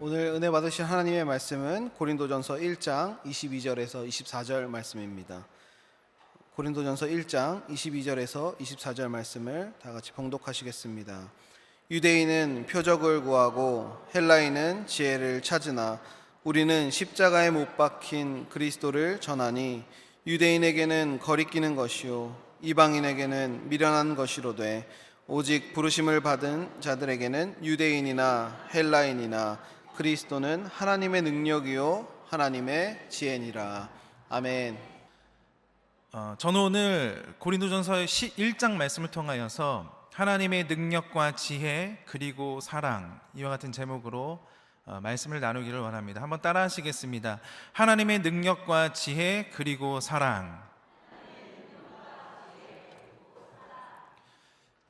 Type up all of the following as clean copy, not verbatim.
오늘 은혜 받으실 하나님의 말씀은 고린도전서 1장 22절에서 24절 말씀입니다. 고린도전서 1장 22절에서 24절 말씀을 다 같이 봉독하시겠습니다. 유대인은 표적을 구하고 헬라인은 지혜를 찾으나 우리는 십자가에 못 박힌 그리스도를 전하니 유대인에게는 거리끼는 것이요 이방인에게는 미련한 것이로되 오직 부르심을 받은 자들에게는 유대인이나 헬라인이나 그리스도는 하나님의 능력이요 하나님의 지혜니라. 아멘. 저는 오늘 고린도전서의 1장 말씀을 통하여서 하나님의 능력과 지혜 그리고 사랑, 이와 같은 제목으로 말씀을 나누기를 원합니다. 한번 따라 하시겠습니다. 하나님의 능력과 지혜 그리고 사랑.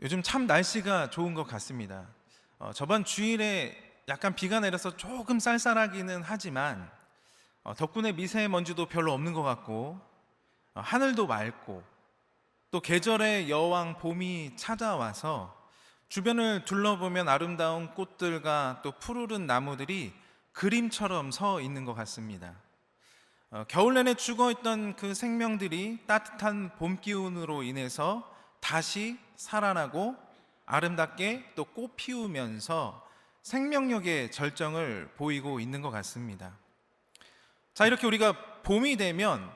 요즘 참 날씨가 좋은 것 같습니다. 저번 주일에 약간 비가 내려서 조금 쌀쌀하기는 하지만 덕분에 미세먼지도 별로 없는 것 같고 하늘도 맑고 또 계절의 여왕 봄이 찾아와서 주변을 둘러보면 아름다운 꽃들과 또 푸르른 나무들이 그림처럼 서 있는 것 같습니다. 겨울 내내 죽어있던 그 생명들이 따뜻한 봄 기운으로 인해서 다시 살아나고 아름답게 또 꽃 피우면서 생명력의 절정을 보이고 있는 것 같습니다. 자, 이렇게 우리가 봄이 되면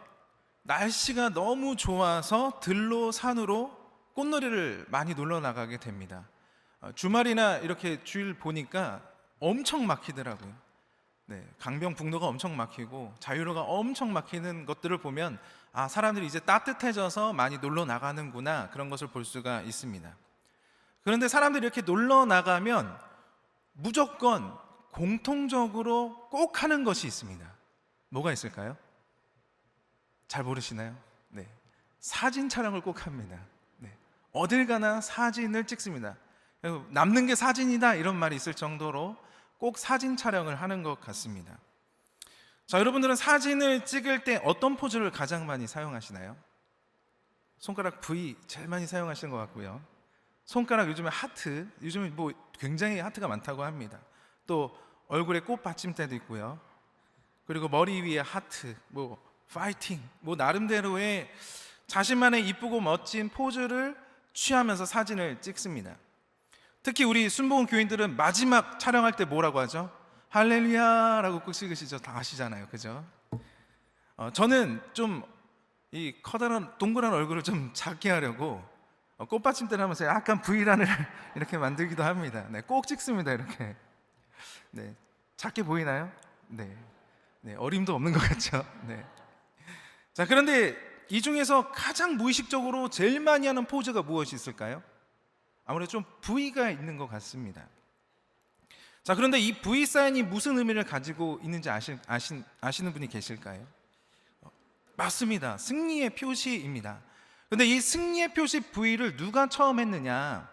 날씨가 너무 좋아서 들로 산으로 꽃놀이를 많이 놀러 나가게 됩니다. 주말이나 이렇게 주일 보니까 엄청 막히더라고요. 강변북로가 엄청 막히고 자유로가 엄청 막히는 것들을 보면 사람들이 이제 따뜻해져서 많이 놀러 나가는구나, 그런 것을 볼 수가 있습니다. 그런데 사람들이 이렇게 놀러 나가면 무조건 공통적으로 꼭 하는 것이 있습니다. 뭐가 있을까요? 잘 모르시나요? 사진 촬영을 꼭 합니다. 어딜 가나 사진을 찍습니다. 남는 게 사진이다, 이런 말이 있을 정도로 꼭 사진 촬영을 하는 것 같습니다. 자, 여러분들은 사진을 찍을 때 어떤 포즈를 가장 많이 사용하시나요? 손가락 V 제일 많이 사용하시는 것 같고요. 손가락, 요즘에 하트, 요즘에 뭐 굉장히 하트가 많다고 합니다. 또 얼굴에 꽃 받침대도 있고요. 그리고 머리 위에 하트, 파이팅, 나름대로의 자신만의 이쁘고 멋진 포즈를 취하면서 사진을 찍습니다. 특히 우리 순복음 교인들은 마지막 촬영할 때 뭐라고 하죠? 할렐루야라고 꼭 찍으시죠. 다 아시잖아요, 그죠? 저는 좀 이 커다란 동그란 얼굴을 좀 작게 하려고 꽃받침대를 하면서 약간 V란을 이렇게 만들기도 합니다. 꼭 찍습니다, 이렇게. 작게 보이나요? 어림도 없는 것 같죠? 자, 그런데 이 중에서 가장 무의식적으로 제일 많이 하는 포즈가 무엇이 있을까요? 아무래도 좀 V가 있는 것 같습니다. 자, 그런데 이 V 사인이 무슨 의미를 가지고 있는지 아시는 분이 계실까요? 맞습니다. 승리의 표시입니다. 그런데 이 승리의 표시 V를 누가 처음 했느냐?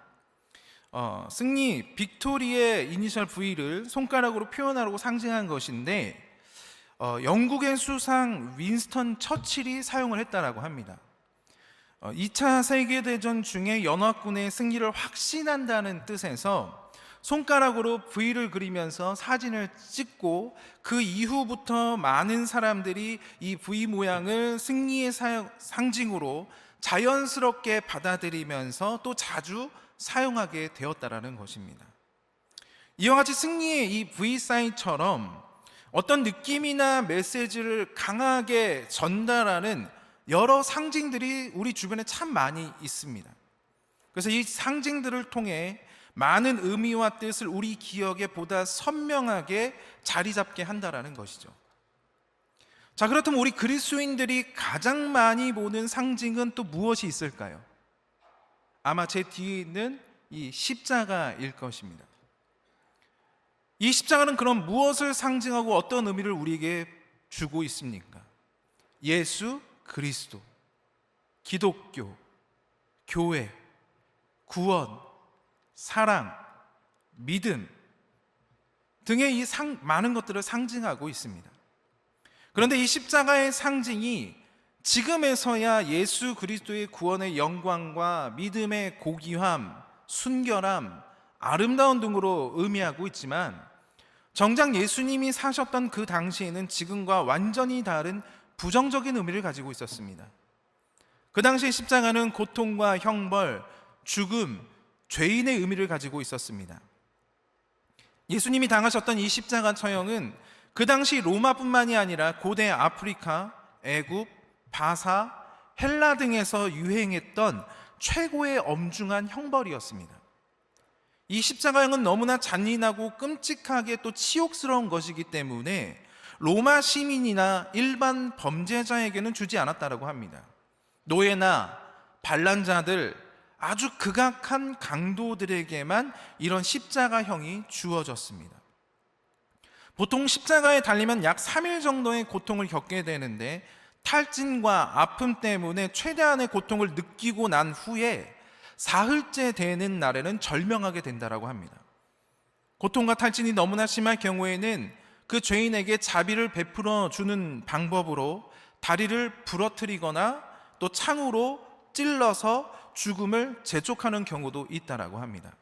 승리, 빅토리의 이니셜 V를 손가락으로 표현하려고 상징한 것인데 영국의 수상 윈스턴 처칠이 사용을 했다라고 합니다. 2차 세계대전 중에 연합군의 승리를 확신한다는 뜻에서 손가락으로 V를 그리면서 사진을 찍고 그 이후부터 많은 사람들이 이 V 모양을 승리의 상징으로 자연스럽게 받아들이면서 또 자주 사용하게 되었다라는 것입니다. 이와 같이 승리의 이 V 사인처럼 어떤 느낌이나 메시지를 강하게 전달하는 여러 상징들이 우리 주변에 참 많이 있습니다. 그래서 이 상징들을 통해 많은 의미와 뜻을 우리 기억에 보다 선명하게 자리 잡게 한다라는 것이죠. 자, 그렇다면 우리 그리스도인들이 가장 많이 보는 상징은 또 무엇이 있을까요? 아마 제 뒤에 있는 이 십자가일 것입니다. 이 십자가는 그럼 무엇을 상징하고 어떤 의미를 우리에게 주고 있습니까? 예수 그리스도, 기독교, 교회, 구원, 사랑, 믿음 등의 이 많은 것들을 상징하고 있습니다. 그런데 이 십자가의 상징이 지금에서야 예수 그리스도의 구원의 영광과 믿음의 고귀함, 순결함, 아름다운 등으로 의미하고 있지만 정작 예수님이 사셨던 그 당시에는 지금과 완전히 다른 부정적인 의미를 가지고 있었습니다. 그 당시에 십자가는 고통과 형벌, 죽음, 죄인의 의미를 가지고 있었습니다. 예수님이 당하셨던 이 십자가 처형은 그 당시 로마뿐만이 아니라 고대 아프리카, 애굽, 바사, 헬라 등에서 유행했던 최고의 엄중한 형벌이었습니다. 이 십자가형은 너무나 잔인하고 끔찍하게 또 치욕스러운 것이기 때문에 로마 시민이나 일반 범죄자에게는 주지 않았다고 합니다. 노예나 반란자들, 아주 극악한 강도들에게만 이런 십자가형이 주어졌습니다. 보통 십자가에 달리면 약 3일 정도의 고통을 겪게 되는데, 탈진과 아픔 때문에 최대한의 고통을 느끼고 난 후에 사흘째 되는 날에는 절명하게 된다고 합니다. 고통과 탈진이 너무나 심할 경우에는 그 죄인에게 자비를 베풀어 주는 방법으로 다리를 부러뜨리거나 또 창으로 찔러서 죽음을 재촉하는 경우도 있다라고 합니다.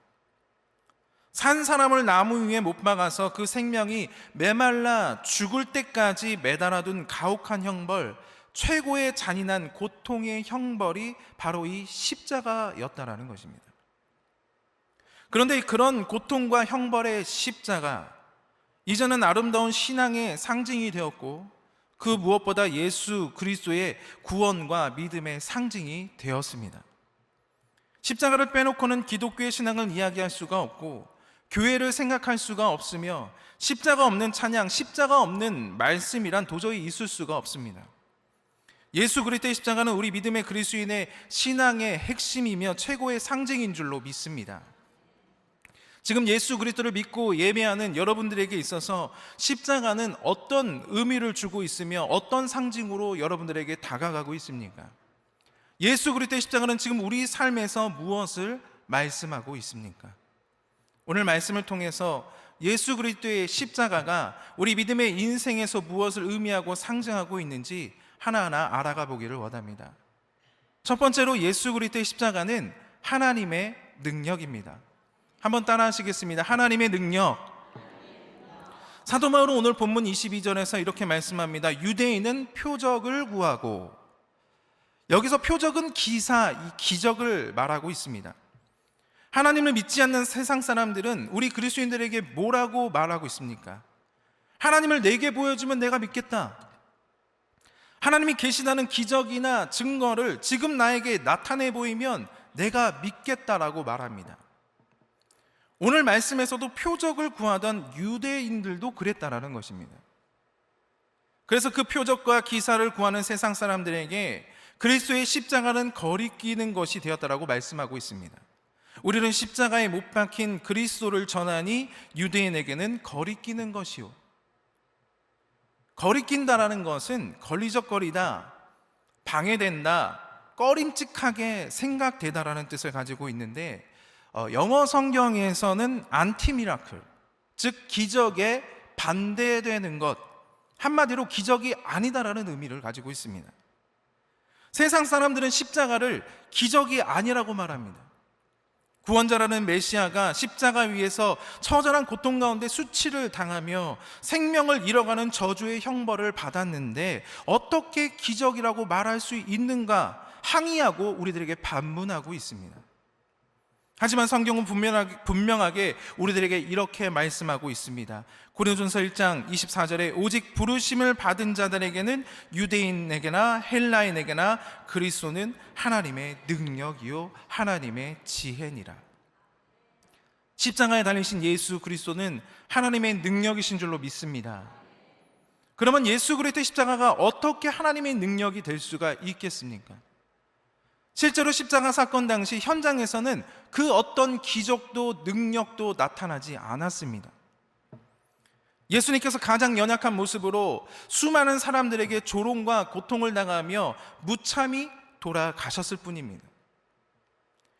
산 사람을 나무 위에 못 박아서 그 생명이 메말라 죽을 때까지 매달아둔 가혹한 형벌, 최고의 잔인한 고통의 형벌이 바로 이 십자가였다라는 것입니다. 그런데 그런 고통과 형벌의 십자가, 이제는 아름다운 신앙의 상징이 되었고, 그 무엇보다 예수 그리스도의 구원과 믿음의 상징이 되었습니다. 십자가를 빼놓고는 기독교의 신앙을 이야기할 수가 없고, 교회를 생각할 수가 없으며, 십자가 없는 찬양, 십자가 없는 말씀이란 도저히 있을 수가 없습니다. 예수 그리스도의 십자가는 우리 믿음의 그리스도인의 신앙의 핵심이며 최고의 상징인 줄로 믿습니다. 지금 예수 그리스도를 믿고 예배하는 여러분들에게 있어서 십자가는 어떤 의미를 주고 있으며 어떤 상징으로 여러분들에게 다가가고 있습니까? 예수 그리스도의 십자가는 지금 우리 삶에서 무엇을 말씀하고 있습니까? 오늘 말씀을 통해서 예수 그리스도의 십자가가 우리 믿음의 인생에서 무엇을 의미하고 상징하고 있는지 하나하나 알아가 보기를 원합니다. 첫 번째로 예수 그리스도의 십자가는 하나님의 능력입니다. 한번 따라 하시겠습니다. 하나님의 능력. 사도 바울은 오늘 본문 22절에서 이렇게 말씀합니다. 유대인은 표적을 구하고, 여기서 표적은 기사, 이 기적을 말하고 있습니다. 하나님을 믿지 않는 세상 사람들은 우리 그리스도인들에게 뭐라고 말하고 있습니까? 하나님을 내게 보여주면 내가 믿겠다. 하나님이 계시다는 기적이나 증거를 지금 나에게 나타내 보이면 내가 믿겠다라고 말합니다. 오늘 말씀에서도 표적을 구하던 유대인들도 그랬다라는 것입니다. 그래서 그 표적과 기사를 구하는 세상 사람들에게 그리스도의 십자가는 거리끼는 것이 되었다라고 말씀하고 있습니다. 우리는 십자가에 못 박힌 그리스도를 전하니 유대인에게는 거리끼는 것이요. 거리낀다라는 것은 걸리적거리다, 방해된다, 꺼림칙하게 생각되다라는 뜻을 가지고 있는데, 영어 성경에서는 안티미라클, 즉 기적에 반대되는 것, 한마디로 기적이 아니다라는 의미를 가지고 있습니다. 세상 사람들은 십자가를 기적이 아니라고 말합니다. 구원자라는 메시아가 십자가 위에서 처절한 고통 가운데 수치를 당하며 생명을 잃어가는 저주의 형벌을 받았는데 어떻게 기적이라고 말할 수 있는가 항의하고 우리들에게 반문하고 있습니다. 하지만 성경은 분명하게 우리들에게 이렇게 말씀하고 있습니다. 고린도전서 1장 24절에 오직 부르심을 받은 자들에게는 유대인에게나 헬라인에게나 그리스도는 하나님의 능력이요 하나님의 지혜니라. 십자가에 달리신 예수 그리스도는 하나님의 능력이신 줄로 믿습니다. 그러면 예수 그리스도의 십자가가 어떻게 하나님의 능력이 될 수가 있겠습니까? 실제로 십자가 사건 당시 현장에서는 그 어떤 기적도 능력도 나타나지 않았습니다. 예수님께서 가장 연약한 모습으로 수많은 사람들에게 조롱과 고통을 당하며 무참히 돌아가셨을 뿐입니다.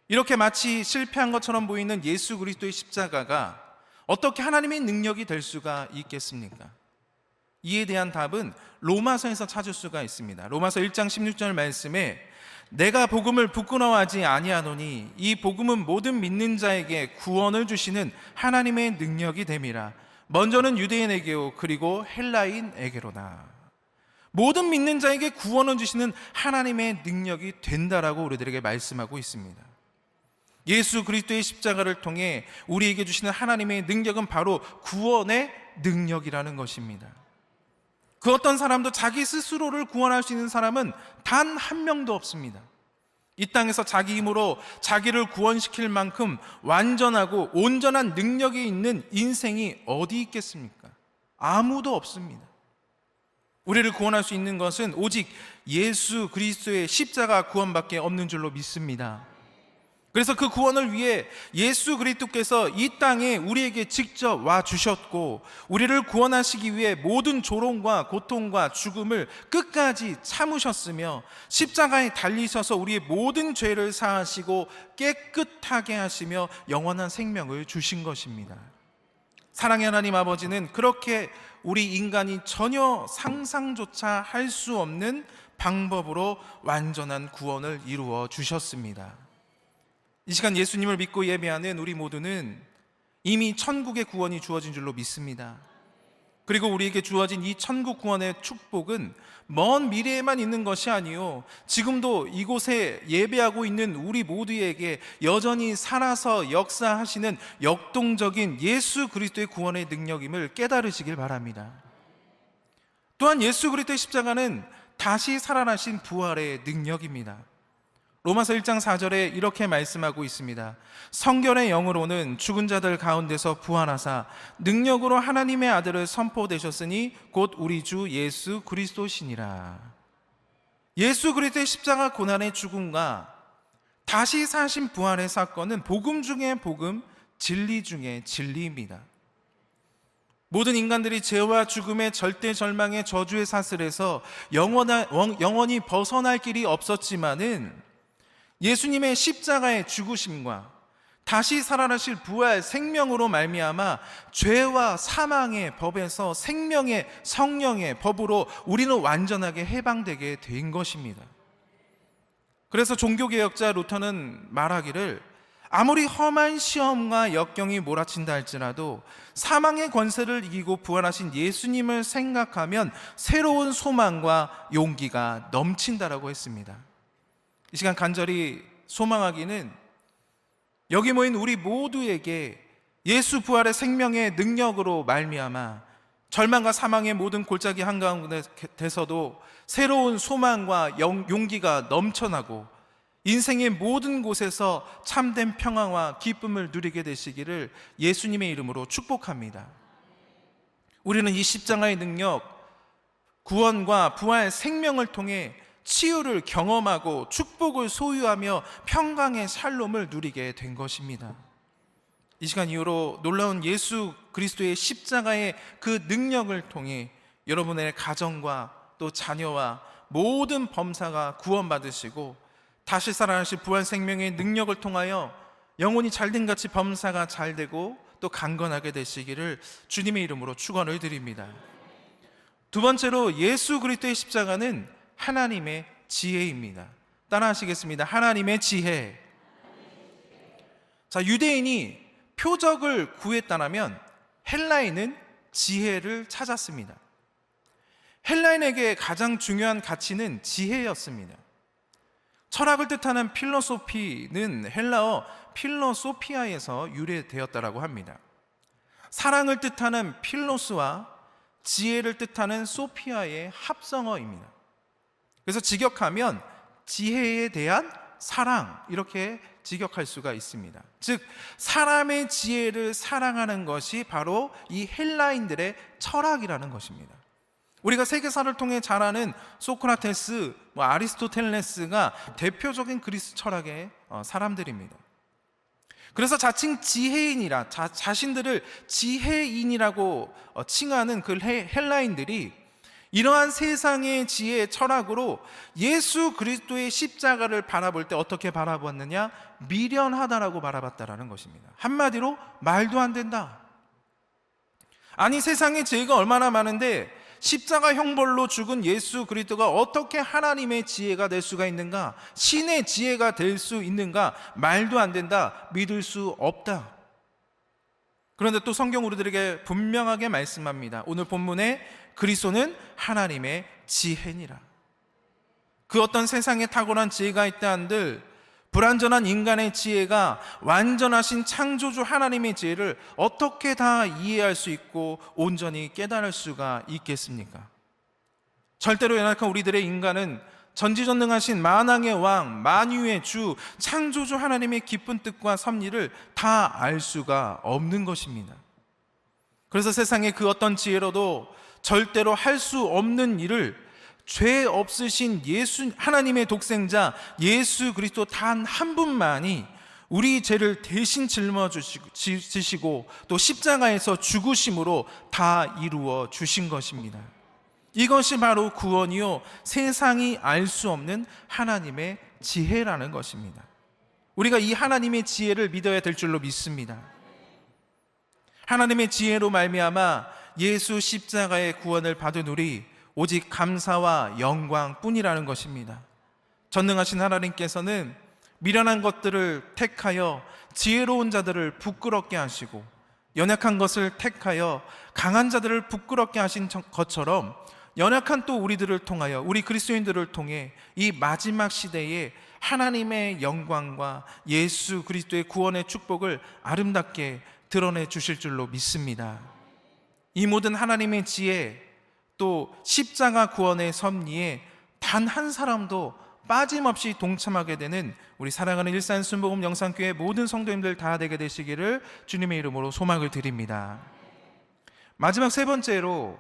이렇게 마치 실패한 것처럼 보이는 예수 그리스도의 십자가가 어떻게 하나님의 능력이 될 수가 있겠습니까? 이에 대한 답은 로마서에서 찾을 수가 있습니다. 로마서 1장 16절 말씀에 내가 복음을 부끄러워하지 아니하노니 이 복음은 모든 믿는 자에게 구원을 주시는 하나님의 능력이 됨이라. 먼저는 유대인에게요 그리고 헬라인에게로다. 모든 믿는 자에게 구원을 주시는 하나님의 능력이 된다라고 우리들에게 말씀하고 있습니다. 예수 그리스도의 십자가를 통해 우리에게 주시는 하나님의 능력은 바로 구원의 능력이라는 것입니다. 그 어떤 사람도 자기 스스로를 구원할 수 있는 사람은 단 한 명도 없습니다. 이 땅에서 자기 힘으로 자기를 구원시킬 만큼 완전하고 온전한 능력이 있는 인생이 어디 있겠습니까? 아무도 없습니다. 우리를 구원할 수 있는 것은 오직 예수 그리스도의 십자가 구원밖에 없는 줄로 믿습니다. 그래서 그 구원을 위해 예수 그리스도께서 이 땅에 우리에게 직접 와 주셨고, 우리를 구원하시기 위해 모든 조롱과 고통과 죽음을 끝까지 참으셨으며 십자가에 달리셔서 우리의 모든 죄를 사하시고 깨끗하게 하시며 영원한 생명을 주신 것입니다. 사랑의 하나님 아버지는 그렇게 우리 인간이 전혀 상상조차 할 수 없는 방법으로 완전한 구원을 이루어 주셨습니다. 이 시간 예수님을 믿고 예배하는 우리 모두는 이미 천국의 구원이 주어진 줄로 믿습니다. 그리고 우리에게 주어진 이 천국 구원의 축복은 먼 미래에만 있는 것이 아니요, 지금도 이곳에 예배하고 있는 우리 모두에게 여전히 살아서 역사하시는 역동적인 예수 그리스도의 구원의 능력임을 깨달으시길 바랍니다. 또한 예수 그리스도의 십자가는 다시 살아나신 부활의 능력입니다. 로마서 1장 4절에 이렇게 말씀하고 있습니다. 성결의 영으로는 죽은 자들 가운데서 부활하사 능력으로 하나님의 아들을 선포되셨으니 곧 우리 주 예수 그리스도시니라. 예수 그리스도의 십자가 고난의 죽음과 다시 사신 부활의 사건은 복음 중에 복음, 진리 중에 진리입니다. 모든 인간들이 죄와 죽음의 절대 절망의 저주의 사슬에서 영원히 벗어날 길이 없었지만은 예수님의 십자가의 죽으심과 다시 살아나실 부활 생명으로 말미암아 죄와 사망의 법에서 생명의 성령의 법으로 우리는 완전하게 해방되게 된 것입니다. 그래서 종교개혁자 루터는 말하기를, 아무리 험한 시험과 역경이 몰아친다 할지라도 사망의 권세를 이기고 부활하신 예수님을 생각하면 새로운 소망과 용기가 넘친다라고 했습니다. 이 시간 간절히 소망하기는 여기 모인 우리 모두에게 예수 부활의 생명의 능력으로 말미암아 절망과 사망의 모든 골짜기 한가운데서도 새로운 소망과 용기가 넘쳐나고 인생의 모든 곳에서 참된 평화와 기쁨을 누리게 되시기를 예수님의 이름으로 축복합니다. 우리는 이 십자가의 능력, 구원과 부활 생명을 통해 치유를 경험하고 축복을 소유하며 평강의 샬롬을 누리게 된 것입니다. 이 시간 이후로 놀라운 예수 그리스도의 십자가의 그 능력을 통해 여러분의 가정과 또 자녀와 모든 범사가 구원받으시고 다시 살아나실 부활 생명의 능력을 통하여 영혼이 잘된 같이 범사가 잘되고 또 강건하게 되시기를 주님의 이름으로 축원을 드립니다. 두 번째로 예수 그리스도의 십자가는 하나님의 지혜입니다. 따라하시겠습니다. 하나님의 지혜. 자, 유대인이 표적을 구했다면 헬라인은 지혜를 찾았습니다. 헬라인에게 가장 중요한 가치는 지혜였습니다. 철학을 뜻하는 필로소피는 헬라어 필로소피아에서 유래되었다라고 합니다. 사랑을 뜻하는 필로스와 지혜를 뜻하는 소피아의 합성어입니다. 그래서 직역하면 지혜에 대한 사랑, 이렇게 직역할 수가 있습니다. 즉 사람의 지혜를 사랑하는 것이 바로 이 헬라인들의 철학이라는 것입니다. 우리가 세계사를 통해 잘 아는 소크라테스, 아리스토텔레스가 대표적인 그리스 철학의 사람들입니다. 그래서 자칭 지혜인이라 자신들을 지혜인이라고 칭하는 그 헬라인들이 이러한 세상의 지혜의 철학으로 예수 그리스도의 십자가를 바라볼 때 어떻게 바라봤느냐? 미련하다라고 바라봤다라는 것입니다. 한마디로 말도 안 된다. 아니, 세상의 지혜가 얼마나 많은데 십자가 형벌로 죽은 예수 그리스도가 어떻게 하나님의 지혜가 될 수가 있는가? 신의 지혜가 될 수 있는가? 말도 안 된다. 믿을 수 없다. 그런데 또 성경 우리들에게 분명하게 말씀합니다. 오늘 본문에 그리스도는 하나님의 지혜니라. 그 어떤 세상에 탁월한 지혜가 있다 한들 불완전한 인간의 지혜가 완전하신 창조주 하나님의 지혜를 어떻게 다 이해할 수 있고 온전히 깨달을 수가 있겠습니까? 절대로 연약한 우리들의 인간은 전지전능하신 만왕의 왕, 만유의 주, 창조주 하나님의 깊은 뜻과 섭리를 다 알 수가 없는 것입니다. 그래서 세상의 그 어떤 지혜로도 절대로 할 수 없는 일을 죄 없으신 예수, 하나님의 독생자 예수 그리스도 단 한 분만이 우리 죄를 대신 짊어지시고 또 십자가에서 죽으심으로 다 이루어 주신 것입니다. 이것이 바로 구원이요, 세상이 알 수 없는 하나님의 지혜라는 것입니다. 우리가 이 하나님의 지혜를 믿어야 될 줄로 믿습니다. 하나님의 지혜로 말미암아 예수 십자가의 구원을 받은 우리 오직 감사와 영광뿐이라는 것입니다. 전능하신 하나님께서는 미련한 것들을 택하여 지혜로운 자들을 부끄럽게 하시고 연약한 것을 택하여 강한 자들을 부끄럽게 하신 것처럼 연약한 또 우리들을 통하여, 우리 그리스도인들을 통해 이 마지막 시대에 하나님의 영광과 예수 그리스도의 구원의 축복을 아름답게 드러내 주실 줄로 믿습니다. 이 모든 하나님의 지혜, 또 십자가 구원의 섭리에 단 한 사람도 빠짐없이 동참하게 되는 우리 사랑하는 일산 순복음 영상교회 모든 성도님들 다 되게 되시기를 주님의 이름으로 소망을 드립니다. 마지막 세 번째로,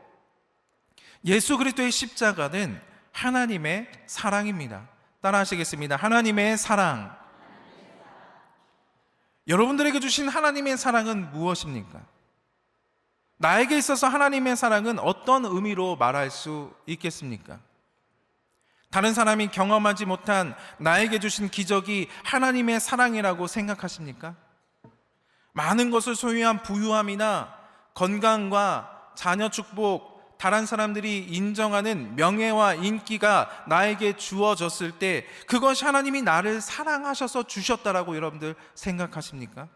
예수 그리스도의 십자가는 하나님의 사랑입니다. 따라 하시겠습니다. 하나님의 사랑. 여러분들에게 주신 하나님의 사랑은 무엇입니까? 나에게 있어서 하나님의 사랑은 어떤 의미로 말할 수 있겠습니까? 다른 사람이 경험하지 못한 나에게 주신 기적이 하나님의 사랑이라고 생각하십니까? 많은 것을 소유한 부유함이나 건강과 자녀 축복, 다른 사람들이 인정하는 명예와 인기가 나에게 주어졌을 때 그것이 하나님이 나를 사랑하셔서 주셨다라고 여러분들 생각하십니까?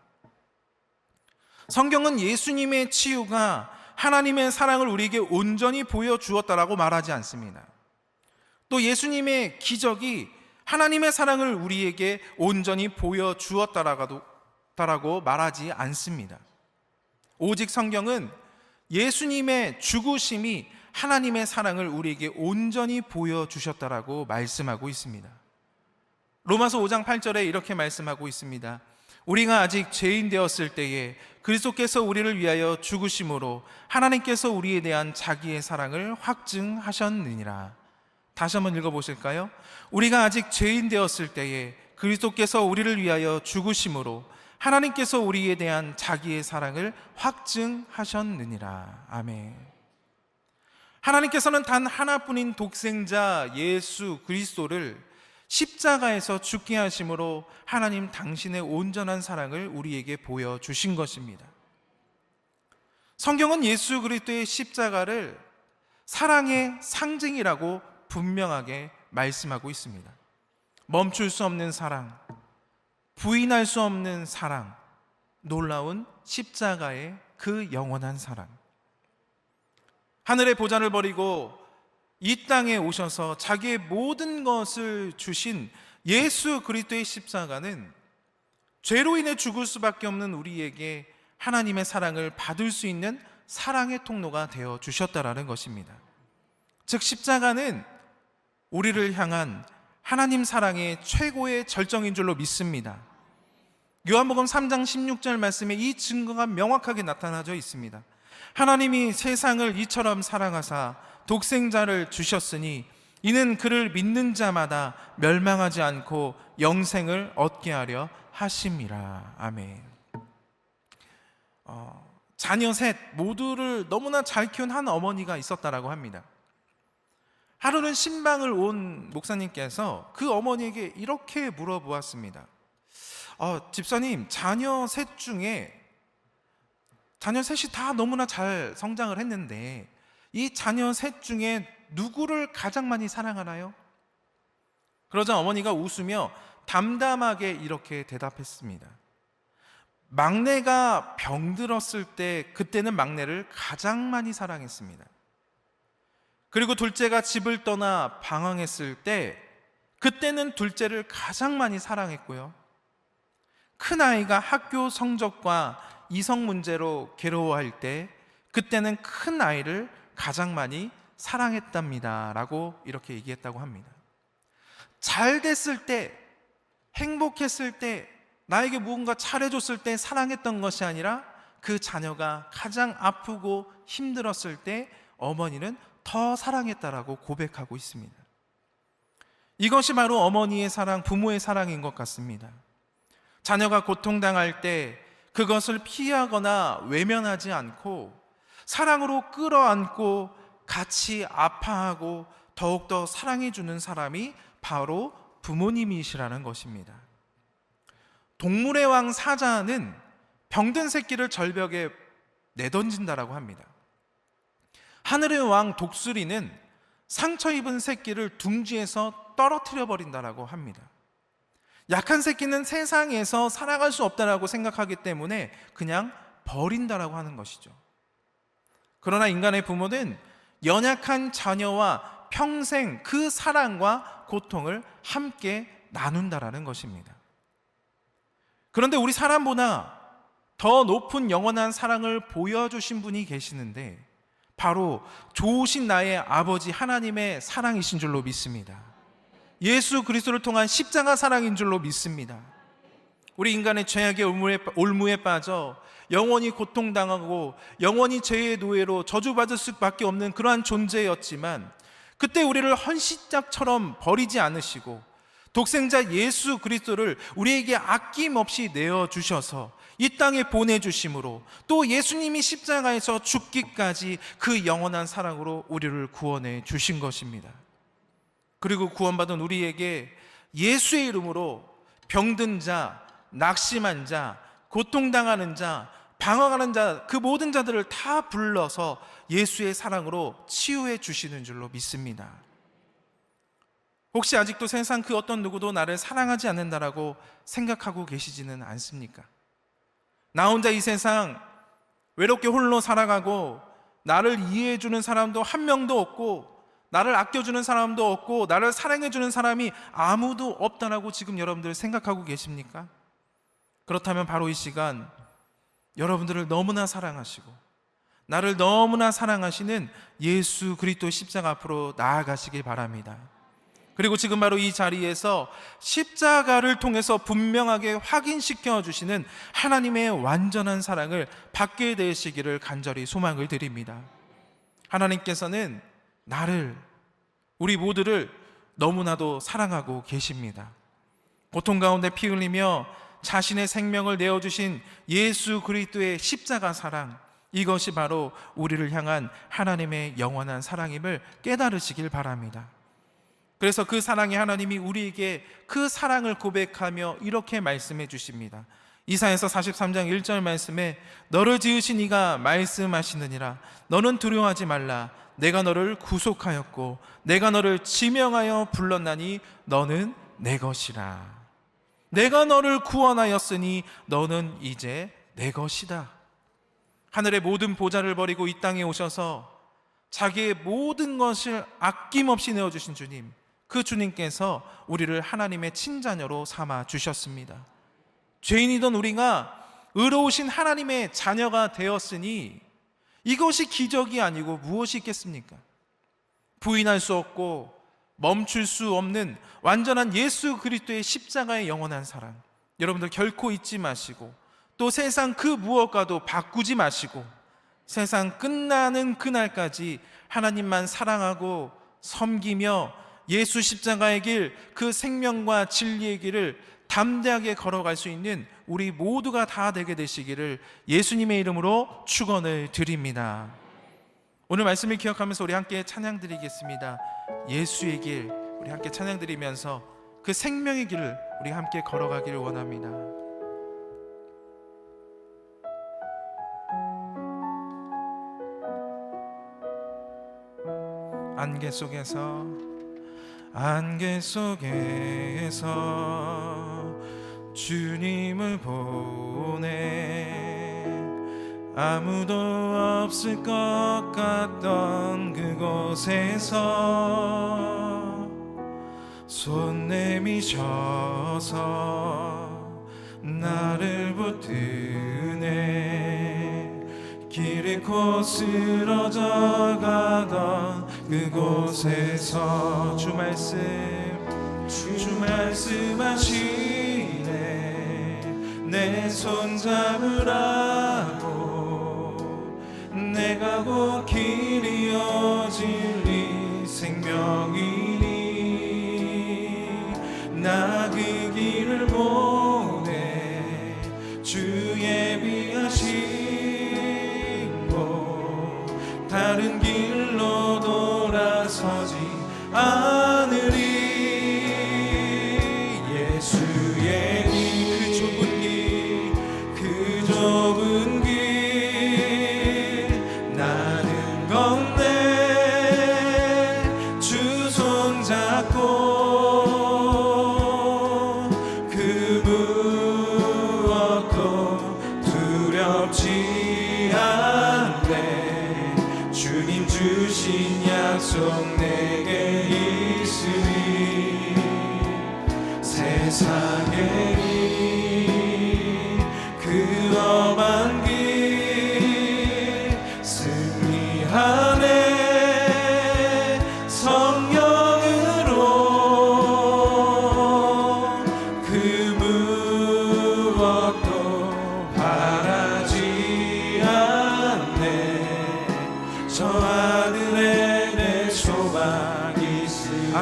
성경은 예수님의 치유가 하나님의 사랑을 우리에게 온전히 보여주었다라고 말하지 않습니다. 또 예수님의 기적이 하나님의 사랑을 우리에게 온전히 보여주었다라고 말하지 않습니다. 오직 성경은 예수님의 죽으심이 하나님의 사랑을 우리에게 온전히 보여주셨다라고 말씀하고 있습니다. 로마서 5장 8절에 이렇게 말씀하고 있습니다. 우리가 아직 죄인 되었을 때에 그리스도께서 우리를 위하여 죽으심으로 하나님께서 우리에 대한 자기의 사랑을 확증하셨느니라. 다시 한번 읽어보실까요? 우리가 아직 죄인 되었을 때에 그리스도께서 우리를 위하여 죽으심으로 하나님께서 우리에 대한 자기의 사랑을 확증하셨느니라. 아멘. 하나님께서는 단 하나뿐인 독생자 예수 그리스도를 십자가에서 죽게 하심으로 하나님 당신의 온전한 사랑을 우리에게 보여주신 것입니다. 성경은 예수 그리스도의 십자가를 사랑의 상징이라고 분명하게 말씀하고 있습니다. 멈출 수 없는 사랑, 부인할 수 없는 사랑, 놀라운 십자가의 그 영원한 사랑. 하늘의 보좌를 버리고 이 땅에 오셔서 자기의 모든 것을 주신 예수 그리스도의 십자가는 죄로 인해 죽을 수밖에 없는 우리에게 하나님의 사랑을 받을 수 있는 사랑의 통로가 되어 주셨다라는 것입니다. 즉 십자가는 우리를 향한 하나님 사랑의 최고의 절정인 줄로 믿습니다. 요한복음 3장 16절 말씀에 이 증거가 명확하게 나타나져 있습니다. 하나님이 세상을 이처럼 사랑하사 독생자를 주셨으니 이는 그를 믿는 자마다 멸망하지 않고 영생을 얻게 하려 하심이라. 아멘. 자녀 셋 모두를 너무나 잘 키운 한 어머니가 있었다라고 합니다. 하루는 신방을 온 목사님께서 그 어머니에게 이렇게 물어보았습니다. 집사님, 자녀 셋 셋이 다 너무나 잘 성장을 했는데 이 자녀 셋 중에 누구를 가장 많이 사랑하나요? 그러자 어머니가 웃으며 담담하게 이렇게 대답했습니다. 막내가 병들었을 때 그때는 막내를 가장 많이 사랑했습니다. 그리고 둘째가 집을 떠나 방황했을 때 그때는 둘째를 가장 많이 사랑했고요. 큰아이가 학교 성적과 이성 문제로 괴로워할 때 그때는 큰아이를 가장 많이 사랑했답니다 라고 이렇게 얘기했다고 합니다. 잘 됐을 때, 행복했을 때, 나에게 무언가 잘해줬을 때 사랑했던 것이 아니라 그 자녀가 가장 아프고 힘들었을 때 어머니는 더 사랑했다라고 고백하고 있습니다. 이것이 바로 어머니의 사랑, 부모의 사랑인 것 같습니다. 자녀가 고통당할 때 그것을 피하거나 외면하지 않고 사랑으로 끌어안고 같이 아파하고 더욱더 사랑해주는 사람이 바로 부모님이시라는 것입니다. 동물의 왕 사자는 병든 새끼를 절벽에 내던진다라고 합니다. 하늘의 왕 독수리는 상처 입은 새끼를 둥지에서 떨어뜨려 버린다라고 합니다. 약한 새끼는 세상에서 살아갈 수 없다라고 생각하기 때문에 그냥 버린다라고 하는 것이죠. 그러나 인간의 부모는 연약한 자녀와 평생 그 사랑과 고통을 함께 나눈다라는 것입니다. 그런데 우리 사람보다 더 높은 영원한 사랑을 보여주신 분이 계시는데 바로 좋으신 나의 아버지 하나님의 사랑이신 줄로 믿습니다. 예수 그리스도를 통한 십자가 사랑인 줄로 믿습니다. 우리 인간의 죄악의 올무에 빠져 영원히 고통당하고 영원히 죄의 노예로 저주받을 수밖에 없는 그러한 존재였지만 그때 우리를 헌신짝처럼 버리지 않으시고 독생자 예수 그리스도를 우리에게 아낌없이 내어주셔서 이 땅에 보내주심으로 또 예수님이 십자가에서 죽기까지 그 영원한 사랑으로 우리를 구원해 주신 것입니다. 그리고 구원받은 우리에게 예수의 이름으로 병든 자, 낙심한 자, 고통당하는 자, 방황하는 자, 그 모든 자들을 다 불러서 예수의 사랑으로 치유해 주시는 줄로 믿습니다. 혹시 아직도 세상 그 어떤 누구도 나를 사랑하지 않는다라고 생각하고 계시지는 않습니까? 나 혼자 이 세상 외롭게 홀로 살아가고 나를 이해해 주는 사람도 한 명도 없고 나를 아껴주는 사람도 없고 나를 사랑해주는 사람이 아무도 없다라고 지금 여러분들 생각하고 계십니까? 그렇다면 바로 이 시간 여러분들을 너무나 사랑하시고 나를 너무나 사랑하시는 예수 그리스도 십자가 앞으로 나아가시길 바랍니다. 그리고 지금 바로 이 자리에서 십자가를 통해서 분명하게 확인시켜 주시는 하나님의 완전한 사랑을 받게 되시기를 간절히 소망을 드립니다. 하나님께서는 나를, 우리 모두를 너무나도 사랑하고 계십니다. 고통 가운데 피 흘리며 자신의 생명을 내어주신 예수 그리스도의 십자가 사랑, 이것이 바로 우리를 향한 하나님의 영원한 사랑임을 깨달으시길 바랍니다. 그래서 그 사랑의 하나님이 우리에게 그 사랑을 고백하며 이렇게 말씀해 주십니다. 이사야서 43장 1절 말씀에 너를 지으신 이가 말씀하시느니라 너는 두려워하지 말라 내가 너를 구속하였고 내가 너를 지명하여 불렀나니 너는 내 것이라. 내가 너를 구원하였으니 너는 이제 내 것이다. 하늘의 모든 보좌를 버리고 이 땅에 오셔서 자기의 모든 것을 아낌없이 내어주신 주님, 그 주님께서 우리를 하나님의 친자녀로 삼아 주셨습니다. 죄인이던 우리가 의로우신 하나님의 자녀가 되었으니 이것이 기적이 아니고 무엇이 있겠습니까? 부인할 수 없고 멈출 수 없는 완전한 예수 그리스도의 십자가의 영원한 사랑, 여러분들 결코 잊지 마시고 또 세상 그 무엇과도 바꾸지 마시고 세상 끝나는 그날까지 하나님만 사랑하고 섬기며 예수 십자가의 길, 그 생명과 진리의 길을 담대하게 걸어갈 수 있는 우리 모두가 다 되게 되시기를 예수님의 이름으로 축원을 드립니다. 오늘 말씀을 기억하면서 우리 함께 찬양 드리겠습니다. 예수의 길, 우리 함께 찬양 드리면서 그 생명의 길을 우리 함께 걸어가기를 원합니다. 안개 속에서 주님을 보내 아무도 없을 것 같던 그곳에서 손 내미셔서 나를 붙드네 길 잃고 쓰러져 가던 그곳에서 주 말씀하시네 내 손 잡으라고 내가 곧 길이요 진리 생명이니 나 그 길을 보내 주 예비하신 곳 다른 길로 돌아서지 않으리 예수의 길 그 좁은 길 나는 건네 주 손잡고 그 무엇도 두렵지 않네 주님 주신 약속 내게 있으니 세상의 길 그 험한 길 승리하네 성령으로 그 무엇도 바라지 않네 저 하늘에 내 소망이 있으니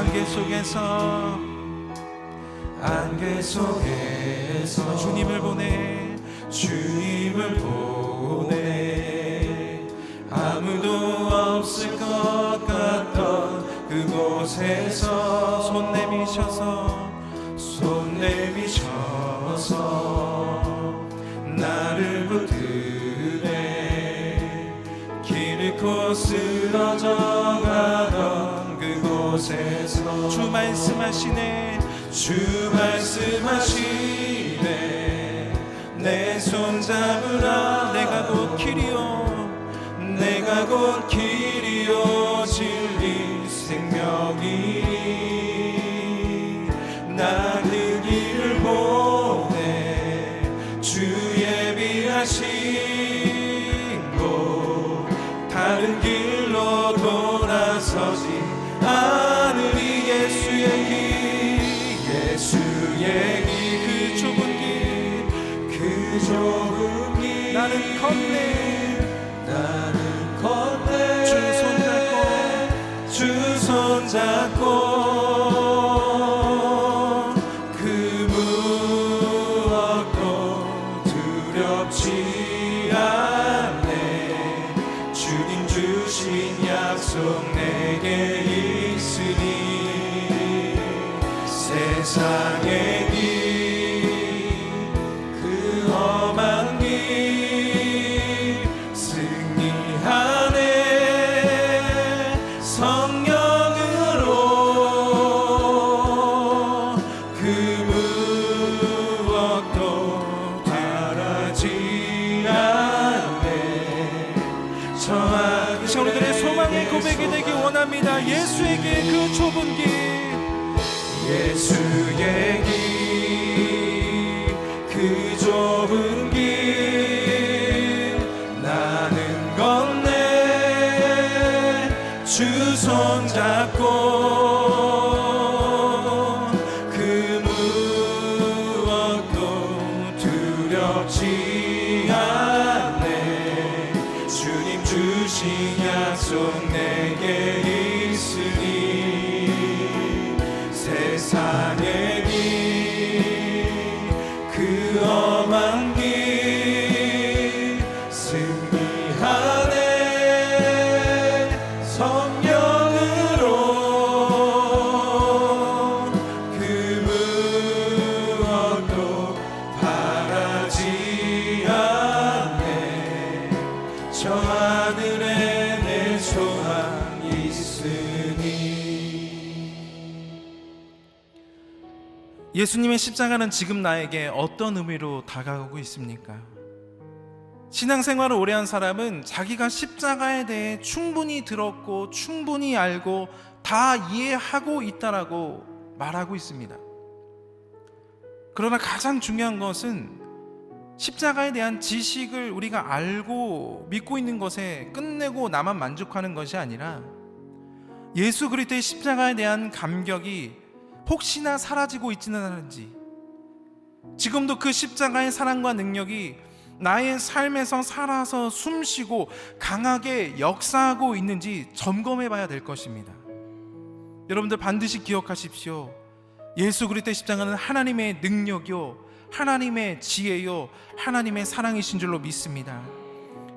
안개 속에서 주님을 보내 아무도 없을 것 같던 그곳에서 손 내미셔서 나를 붙드네 길 잃고 쓰러져 가던 그곳에서 주 말씀하시네 내 손 잡으라 내가 곧 길이요 진리 생명이니 나 그 길을 보내 주 예비하신 곳 다른 길로 돌아서지 않으리 예수의 길 그 좁은 길 나는 건네 주 손잡고 그 무엇도 두렵지 않네 주님 주신 약속 내게 있으니 세상의 길 험한 길 승리하네 성령으로 그 무엇도 바라지 않네 이 시간 우리들의 소망의 고백이 되기 원합니다 예수에게 그 좁은 길 예수의 길 그 좁은 길 나는 건네 주 손잡고 그 무엇도 두렵지 않네 주님 주신 약속 내게 있으니 세상의 길 그 험한 길 승리하네 성령으로 그 무엇도 바라지 않네 저 하늘에 내 소망이 있어 예수님의 십자가는 지금 나에게 어떤 의미로 다가오고 있습니까? 신앙생활을 오래 한 사람은 자기가 십자가에 대해 충분히 들었고 충분히 알고 다 이해하고 있다라고 말하고 있습니다. 그러나 가장 중요한 것은 십자가에 대한 지식을 우리가 알고 믿고 있는 것에 끝내고 나만 만족하는 것이 아니라 예수 그리스도의 십자가에 대한 감격이 혹시나 사라지고 있지는 않은지, 지금도 그 십자가의 사랑과 능력이 나의 삶에서 살아서 숨쉬고 강하게 역사하고 있는지 점검해 봐야 될 것입니다. 여러분들 반드시 기억하십시오. 예수 그리스도의 십자가는 하나님의 능력이요, 하나님의 지혜요, 하나님의 사랑이신 줄로 믿습니다.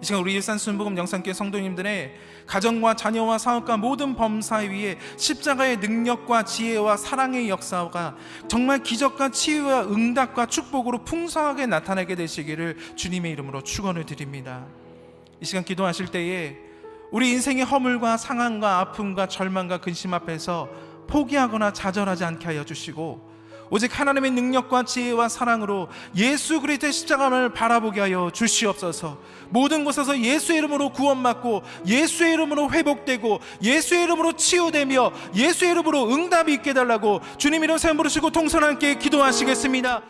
이 시간 우리 일산 순복음 영산교회 성도님들의 가정과 자녀와 사업과 모든 범사 위에 십자가의 능력과 지혜와 사랑의 역사가 정말 기적과 치유와 응답과 축복으로 풍성하게 나타나게 되시기를 주님의 이름으로 축원을 드립니다. 이 시간 기도하실 때에 우리 인생의 허물과 상함과 아픔과 절망과 근심 앞에서 포기하거나 좌절하지 않게 하여 주시고, 오직 하나님의 능력과 지혜와 사랑으로 예수 그리스도의 십자가를 바라보게 하여 주시옵소서. 모든 곳에서 예수의 이름으로 구원받고 예수의 이름으로 회복되고 예수의 이름으로 치유되며 예수의 이름으로 응답이 있게 해달라고 주님 이름 세움 부르시고 동서남께 기도하시겠습니다.